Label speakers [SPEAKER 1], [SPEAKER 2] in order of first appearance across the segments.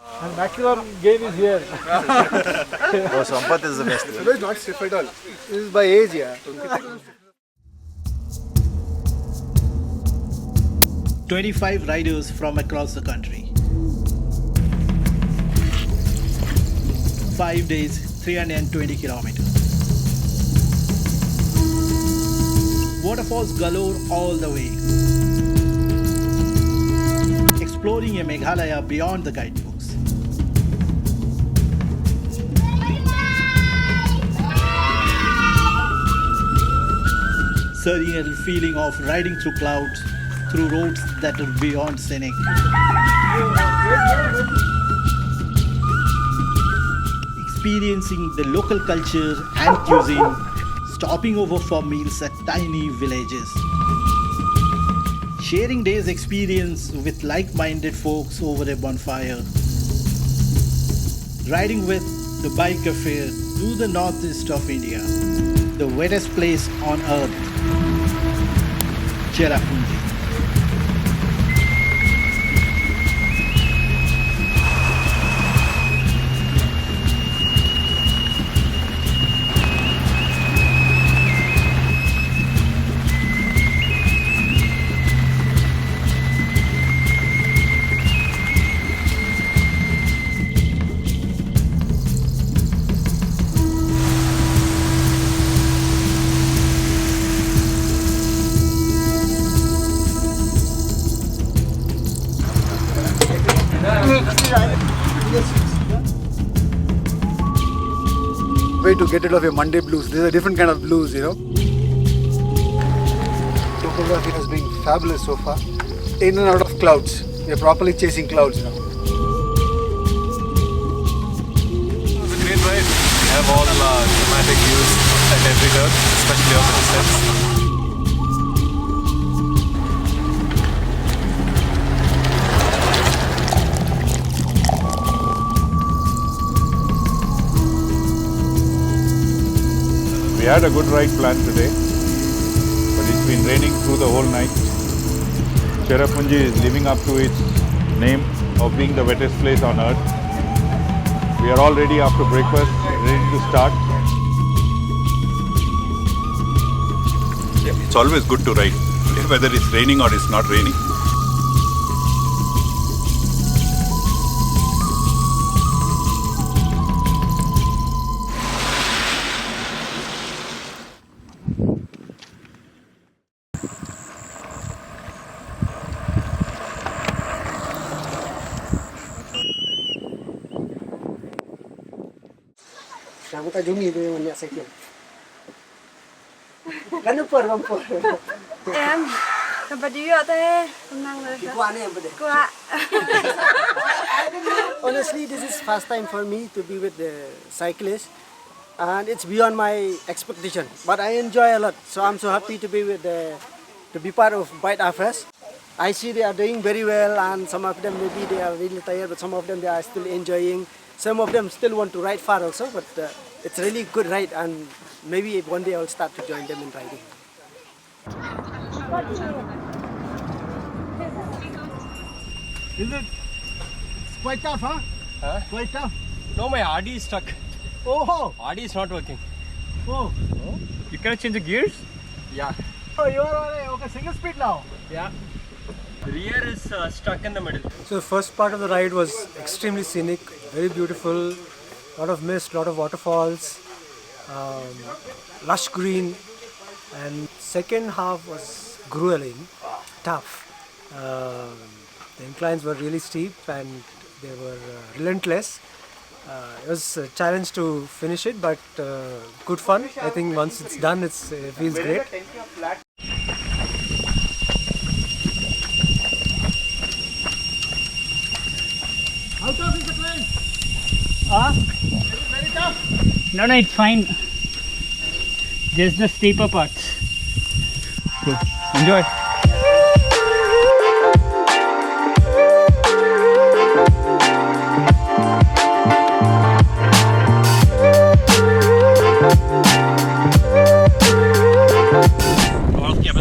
[SPEAKER 1] And maximum gain is here.
[SPEAKER 2] Oh, Sampath is the best.
[SPEAKER 3] So it's not stiff at all. This is by age, yeah.
[SPEAKER 4] 25 riders from across the country. 5 days, 320 kilometers. Waterfalls galore all the way. Exploring a Meghalaya beyond the guidebooks. Surreal feeling of riding through clouds, through roads that are beyond scenic. Experiencing the local culture and cuisine, stopping over for meals at tiny villages. Sharing day's experience with like-minded folks over a bonfire. Riding with the bike affair through the northeast of India, the wettest place on earth, Cherrapunji.
[SPEAKER 3] Way to get rid of your Monday blues. This is a different kind of blues, you know. Topography has been fabulous so far. In and out of clouds. We are properly chasing clouds now.
[SPEAKER 5] It was a great ride. We have all dramatic views at every turn, especially on the descents.
[SPEAKER 6] We had a good ride planned today, but it's been raining through the whole night. Cherrapunji is living up to its name of being the wettest place on earth. We are all ready after breakfast, ready to start.
[SPEAKER 7] It's always good to ride, whether it's raining or it's not raining.
[SPEAKER 8] Kamu tak jumi tu yang banyak cycle. Kan upper bumper.
[SPEAKER 9] Em dapat juga teh tenang dah.
[SPEAKER 8] Kuat ni yang betul.
[SPEAKER 9] Kuat.
[SPEAKER 8] Honestly, this is first time for me to be with the cyclist, and it's beyond my expectation. But I enjoy a lot, so I'm so happy to be to be part of Bite Afres. I see they are doing very well, and some of them maybe they are really tired, but some of them they are still enjoying. Some of them still want to ride far also, but it's really good ride, and maybe one day I'll start to join them in riding.
[SPEAKER 1] Is it quite tough, huh? Quite tough.
[SPEAKER 5] No, my RD is stuck.
[SPEAKER 1] Oh,
[SPEAKER 5] RD is not working.
[SPEAKER 1] oh.
[SPEAKER 5] You cannot change the gears? Yeah.
[SPEAKER 1] Oh, you are on a single speed now.
[SPEAKER 5] Yeah. The rear is stuck in the middle.
[SPEAKER 10] So the first part of the ride was extremely scenic, very beautiful, lot of mist, lot of waterfalls, lush green, and second half was grueling, tough. The inclines were really steep and they were relentless. It was a challenge to finish it, but good fun. I think once it's done, it feels great.
[SPEAKER 1] How tough is the climb?
[SPEAKER 11] Is
[SPEAKER 1] it very tough?
[SPEAKER 11] No, it's fine. Just the steeper parts. Good. Enjoy.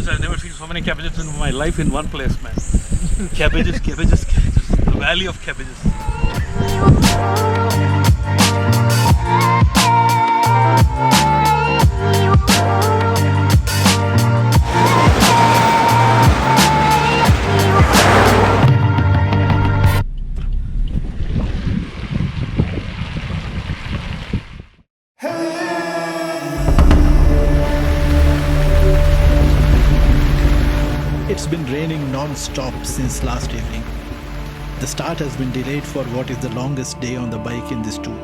[SPEAKER 6] I've never seen so many cabbages in my life in one place, man. Cabbages, cabbages, cabbages. The valley of cabbages.
[SPEAKER 4] It's been raining non-stop since last evening. The start has been delayed for what is the longest day on the bike in this tour.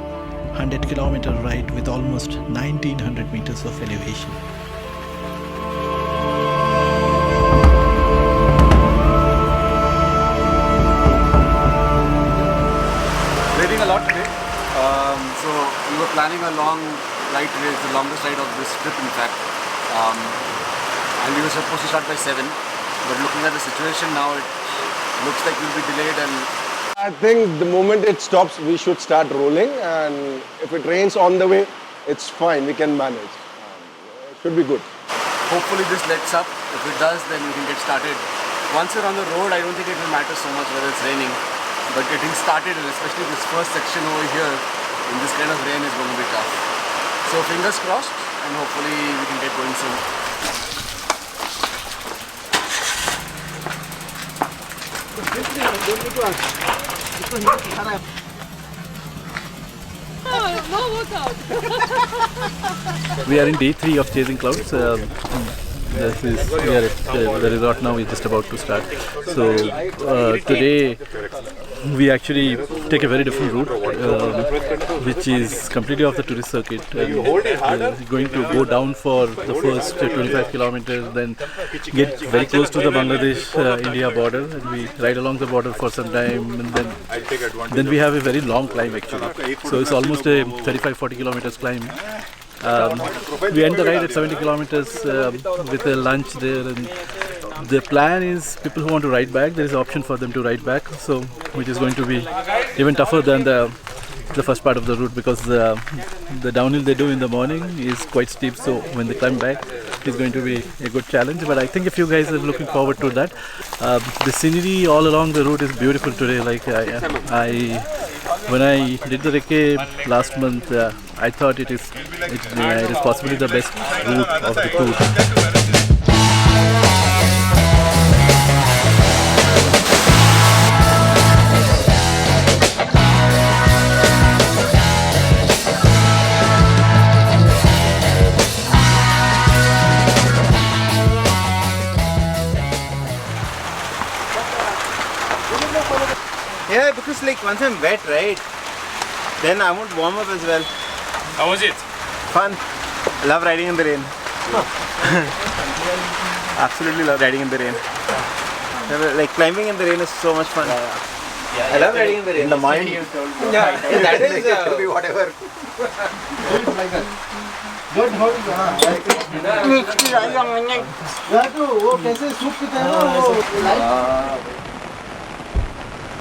[SPEAKER 4] 100-kilometer ride with almost 1900 meters of elevation.
[SPEAKER 3] Raining a lot today. So we were planning a long ride today. It's the longest ride of this trip, in fact. And we were supposed to start by 7. But looking at the situation now, it looks like we'll be delayed. And
[SPEAKER 12] I think the moment it stops, we should start rolling. And if it rains on the way, it's fine. We can manage. It should be good.
[SPEAKER 3] hopefully this lets up. If it does, then we can get started. Once you're on the road, I don't think it will matter so much whether it's raining. But getting started, and especially this first section over here, in this kind of rain is going to be tough. So fingers crossed, and hopefully we can get going soon.
[SPEAKER 5] We are in day 3 of Chasing Clouds. We are at the resort now. We're just about to start. So today we actually take a very different route, which is completely off the tourist circuit. And we're going to go down for the first 25 kilometers, then get very close to the Bangladesh-India border, and we ride along the border for some time, and then we have a very long climb actually. So it's almost a 35-40 kilometers climb. We end the ride at 70 kilometers with a lunch there, and the plan is people who want to ride back, there is an option for them to ride back, so which is going to be even tougher than the first part of the route, because the downhill they do in the morning is quite steep, so when they climb back it's going to be a good challenge. But I think if you guys are looking forward to that, the scenery all along the route is beautiful today. Like when I did the recce last month, I thought it is possibly the best route of the tour.
[SPEAKER 2] Yeah, because like once I'm wet, right, then I won't warm up as well.
[SPEAKER 5] How was it?
[SPEAKER 2] Fun. I love riding in the rain. Absolutely love riding in the rain. Like climbing in the rain is so much fun. I love riding in the rain. In the mind. Yeah, that is whatever.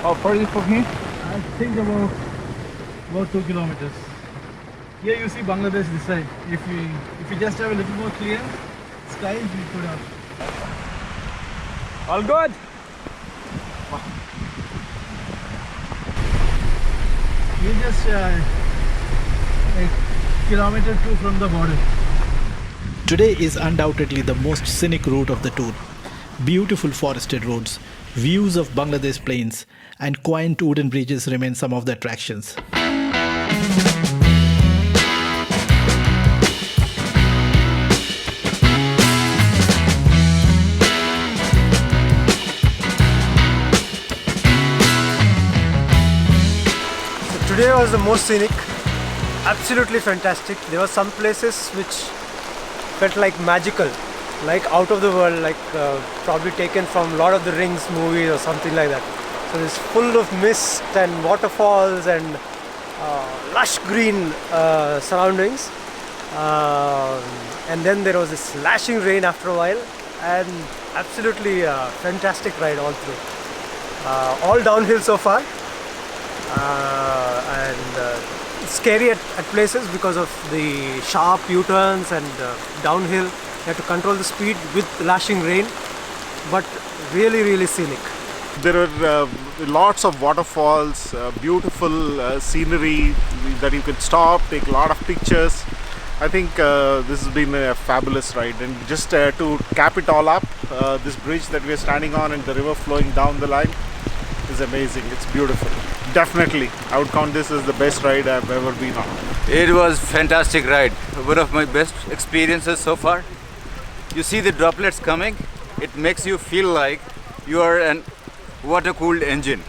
[SPEAKER 1] How far is it from here? I think about 2 kilometers. Here you see Bangladesh this side. If you just have a little more clear skies, we could have. All good. We just a kilometer 2 from the border.
[SPEAKER 4] Today is undoubtedly the most scenic route of the tour. Beautiful forested roads, views of Bangladesh plains, and quaint wooden bridges remain some of the attractions.
[SPEAKER 10] Today was the most scenic, absolutely fantastic. There were some places which felt like magical, like out of the world, like probably taken from Lord of the Rings movie or something like that. So it's full of mist and waterfalls and lush green surroundings. And then there was this slashing rain after a while, and absolutely fantastic ride all through. All downhill so far. And it's scary at places because of the sharp U-turns and downhill. You have to control the speed with lashing rain, but really, really scenic.
[SPEAKER 2] There were
[SPEAKER 13] lots of waterfalls, beautiful scenery that you can stop, take a lot of pictures. I think this has been a fabulous ride, and just to cap it all up, this bridge that we are standing on and the river flowing down the line is amazing. It's beautiful. Definitely, I would count this as the best ride I've ever been on.
[SPEAKER 2] It was fantastic ride. One of my best experiences so far. You see the droplets coming, it makes you feel like you are an water-cooled engine.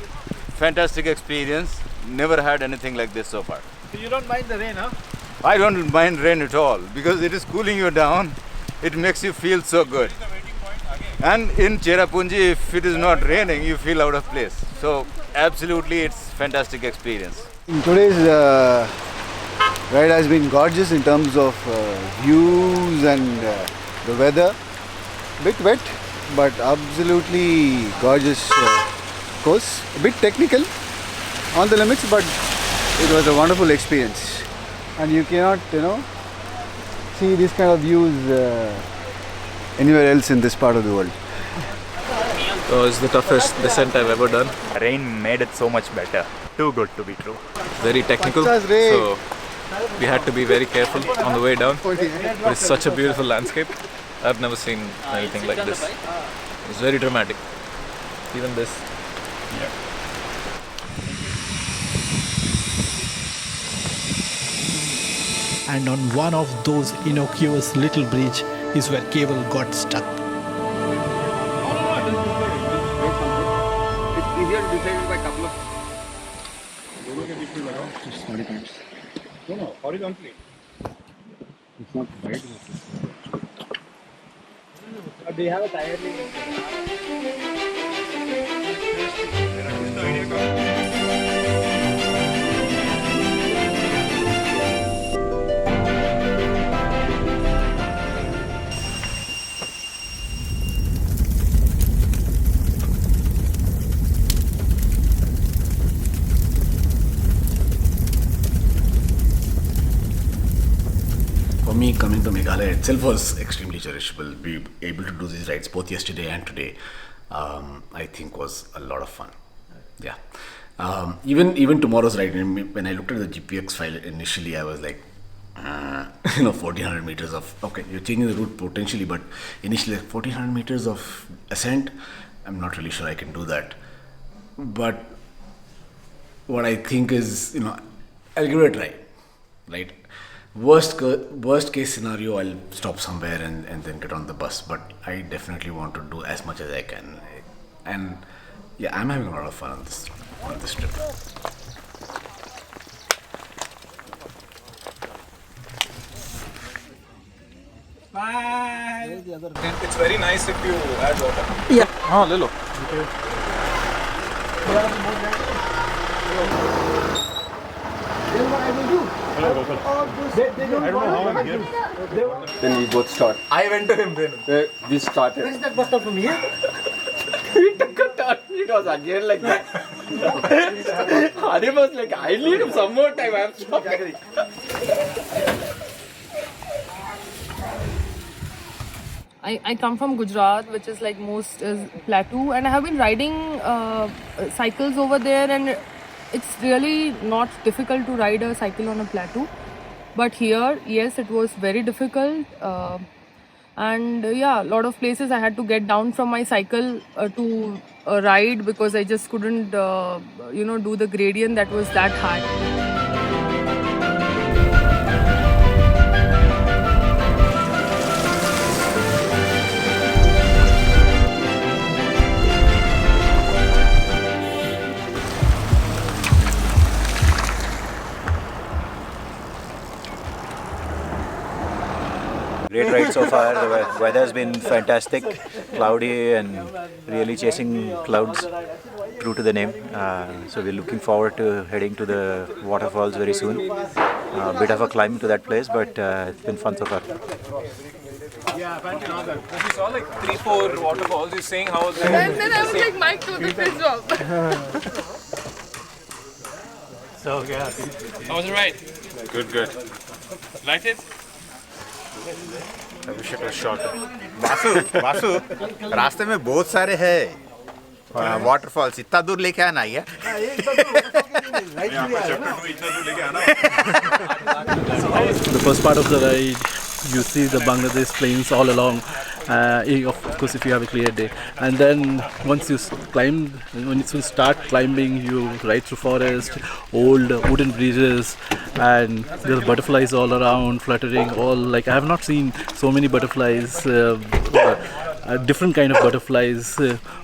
[SPEAKER 2] Fantastic experience. Never had anything like this so far.
[SPEAKER 1] So you don't mind the rain, huh?
[SPEAKER 2] I don't mind rain at all because it is cooling you down. It makes you feel so good. And in Cherrapunji, if it is not raining, you feel out of place. So absolutely, it's fantastic experience.
[SPEAKER 14] Today's ride has been gorgeous in terms of views and the weather. Bit wet, but absolutely gorgeous course. A bit technical, on the limits, but it was a wonderful experience. And you cannot, see this kind of views anywhere else in this part of the world.
[SPEAKER 5] It's the toughest descent I've ever done.
[SPEAKER 15] Rain made it so much better. Too good to be true.
[SPEAKER 5] Very technical, so we had to be very careful on the way down. But it's such a beautiful landscape. I've never seen anything like this. It's very dramatic. Even this.
[SPEAKER 4] And on one of those innocuous little bridge is where cable got stuck.
[SPEAKER 3] It's easier to decide by a couple of.
[SPEAKER 14] Just 40 times.
[SPEAKER 6] No, horizontally.
[SPEAKER 14] It's not right.
[SPEAKER 1] Do you have a tire link?
[SPEAKER 16] For me, coming to Meghalaya itself was extremely cherishable. Be able to do these rides both yesterday and today, I think was a lot of fun. Yeah. Even tomorrow's ride, when I looked at the GPX file initially, I was like, 1400 meters of, okay, you're changing the route potentially, but initially 1400 meters of ascent, I'm not really sure I can do that. But what I think is, I'll give it a try, right? Worst case scenario, I'll stop somewhere and then get on the bus. But I definitely want to do as much as I can. And yeah, I'm having a lot of fun on this trip.
[SPEAKER 1] Bye.
[SPEAKER 17] It's very nice if you add water.
[SPEAKER 1] Yeah.
[SPEAKER 6] Oh, Lilo.
[SPEAKER 12] Then we both start.
[SPEAKER 17] I went to him then.
[SPEAKER 12] We started.
[SPEAKER 8] Where is that bus stop from here?
[SPEAKER 17] We took a turn. It was again like that. Hari was like, I need some more time. I have stopped.
[SPEAKER 9] I come from Gujarat, which is like most is plateau, and I have been riding cycles over there, and it's really not difficult to ride a cycle on a plateau. But here, yes, it was very difficult. And yeah, a lot of places I had to get down from my cycle to ride because I just couldn't, do the gradient that was that high.
[SPEAKER 15] Great ride so far. The weather has been fantastic, cloudy and really chasing clouds, true to the name. So we're looking forward to heading to the waterfalls very soon. A bit of a climb to that place, but it's been fun so far.
[SPEAKER 17] Yeah, apparently not that. Because we saw like 3-4 waterfalls. He's saying how the
[SPEAKER 9] And then I was like, Mike, do the fist job.
[SPEAKER 17] So yeah. How was the ride?
[SPEAKER 6] Good.
[SPEAKER 17] Liked it?
[SPEAKER 6] I wish it was shorter.
[SPEAKER 2] Vasu रास्ते में बहुत सारे हैं
[SPEAKER 7] waterfalls इतना दूर लेके आना है
[SPEAKER 5] The first part of the ride, you see the Bangladesh plains all along. Of course, if you have a clear day, and then once you start climbing, you ride through forest, old wooden bridges, and there are butterflies all around, fluttering. I have not seen so many butterflies, different kind of butterflies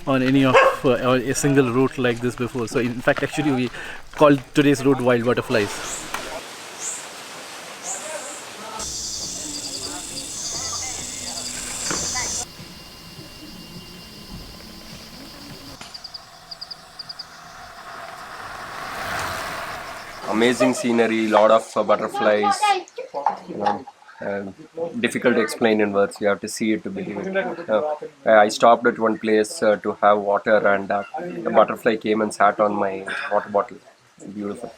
[SPEAKER 5] on any of a single route like this before. So, in fact, actually, we called today's route Wild Butterflies.
[SPEAKER 18] Amazing scenery, lot of butterflies. Difficult to explain in words. You have to see it to believe it. I stopped at one place to have water, and a butterfly came and sat on my water bottle. Beautiful.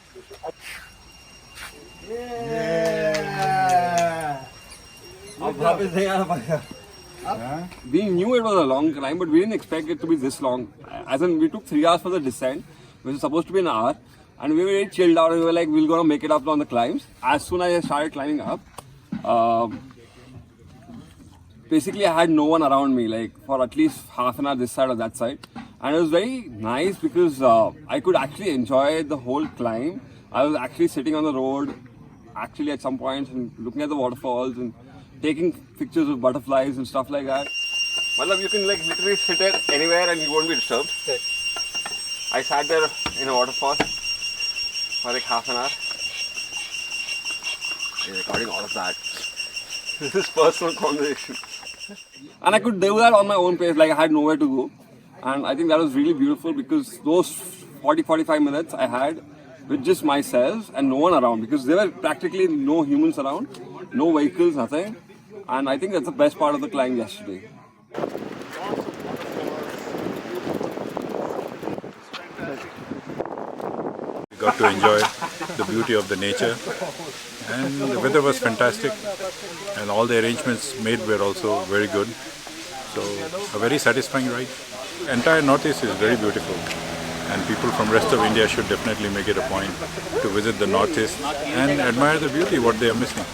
[SPEAKER 17] We knew it was a long climb, but we didn't expect it to be this long. As in, we took 3 hours for the descent, which was supposed to be an hour, and we were very chilled out, and we were like, we're gonna make it up on the climbs. As soon as I started climbing up, basically I had no one around me, like for at least half an hour this side or that side, and it was very nice because I could actually enjoy the whole climb. I was actually sitting on the road, actually at some points, and looking at the waterfalls and taking pictures of butterflies and stuff like that. Well, you can like literally sit there anywhere and you won't be disturbed. I sat there in a waterfall for like half an hour. I'm recording all of that. This is personal conversation. And I could do that on my own pace, like I had nowhere to go. And I think that was really beautiful because those 40-45 minutes I had with just myself and no one around, because there were practically no humans around, no vehicles, nothing. And I think that's the best part of the climb yesterday.
[SPEAKER 6] We got to enjoy the beauty of the nature, and the weather was fantastic, and all the arrangements made were also very good. So a very satisfying ride. Entire Northeast is very beautiful, and people from rest of India should definitely make it a point to visit the Northeast and admire the beauty what they are missing.